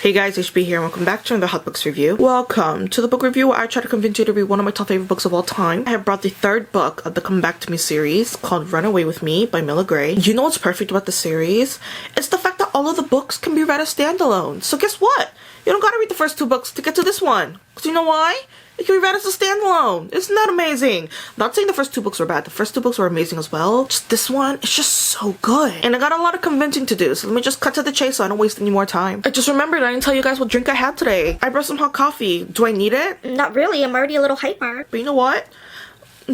Hey guys, HB here and welcome back to another Hot Books review. Welcome to the book review where I try to convince you to read one of my top favorite books of all time. I have brought the third book of the Come Back to Me series called Run Away With Me by Mila Gray. You know what's perfect about the series? It's the fact that all of the books can be read as standalone. So guess what? You don't gotta read the first two books to get to this one. Because you know why? It can be read as a standalone. Isn't that amazing? Not saying the first two books were bad. The first two books were amazing as well. Just this one, it's just so good. And I got a lot of convincing to do, so let me just cut to the chase so I don't waste any more time. I just remembered I didn't tell you guys what drink I had today. I brought some hot coffee. Do I need it? Not really. I'm already a little hyper. But you know what?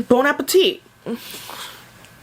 Bon appetit.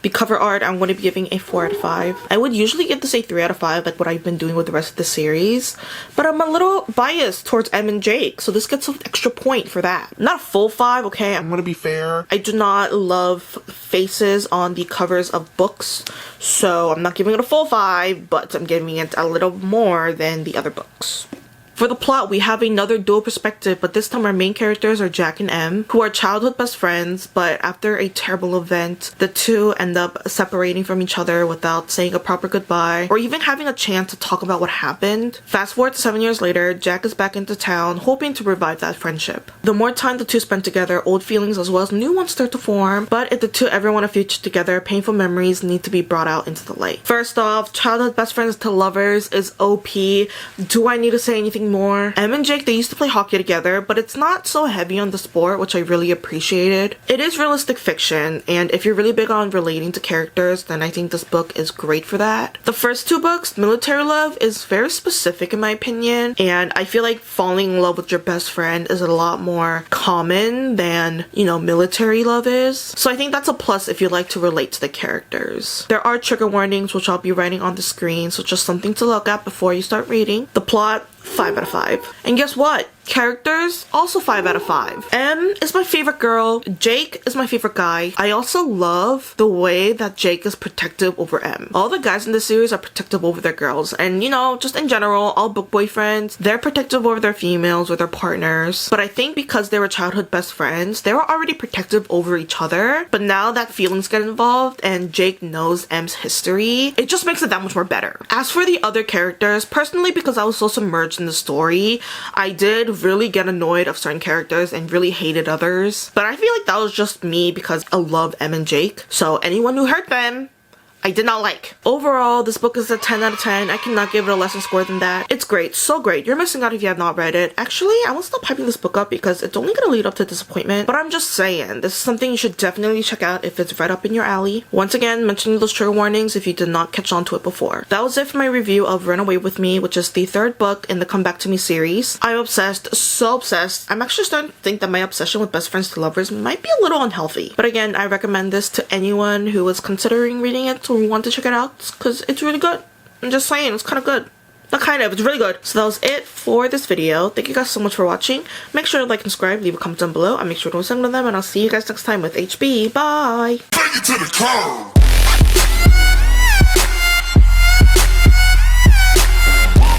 The cover art, I'm going to be giving a 4 out of 5. I would usually give this a 3 out of 5, like what I've been doing with the rest of the series. But I'm a little biased towards Em and Jake, so this gets an extra point for that. Not a full 5, okay? I'm going to be fair. I do not love faces on the covers of books, so I'm not giving it a full 5, but I'm giving it a little more than the other books. For the plot, we have another dual perspective, but this time our main characters are Jack and Em, who are childhood best friends, but after a terrible event, the two end up separating from each other without saying a proper goodbye, or even having a chance to talk about what happened. Fast forward to 7 years later, Jack is back into town, hoping to revive that friendship. The more time the two spend together, old feelings as well as new ones start to form, but if the two ever want a future together, painful memories need to be brought out into the light. First off, childhood best friends to lovers is OP. Do I need to say anything more? Em and Jake, they used to play hockey together, but it's not so heavy on the sport, which I really appreciated. It is realistic fiction, and if you're really big on relating to characters, then I think this book is great for that. The first two books, military love, is very specific in my opinion, and I feel like falling in love with your best friend is a lot more common than, you know, military love is. So I think that's a plus if you like to relate to the characters. There are trigger warnings, which I'll be writing on the screen, so just something to look at before you start reading. The plot, 5 out of 5. And guess what? Characters, also 5 out of 5. Em is my favorite girl. Jake is my favorite guy. I also love the way that Jake is protective over Em. All the guys in this series are protective over their girls. And you know, just in general, all book boyfriends, they're protective over their females or their partners. But I think because they were childhood best friends, they were already protective over each other. But now that feelings get involved and Jake knows Em's history, it just makes it that much more better. As for the other characters, personally, because I was so submerged in the story, I did really get annoyed of certain characters and really hated others. But I feel like that was just me because I love Em and Jake. So anyone who hurt them, I did not like. Overall, this book is a 10 out of 10. I cannot give it a lesser score than that. It's great, so great. You're missing out if you have not read it. Actually, I will stop hyping this book up because it's only gonna lead up to disappointment. But I'm just saying, this is something you should definitely check out if it's right up in your alley. Once again, mentioning those trigger warnings if you did not catch on to it before. That was it for my review of Run Away With Me, which is the third book in the Come Back to Me series. I'm obsessed, so obsessed. I'm actually starting to think that my obsession with best friends to lovers might be a little unhealthy. But again, I recommend this to anyone who is considering reading it or want to check it out because it's really good. I'm just saying, it's kind of good. Not kind of, it's really good. So that was it for this video. Thank you guys so much for watching. Make sure to like and subscribe, leave a comment down below, and make sure to listen to them, and I'll see you guys next time with HB. Bye! Take it to the curb!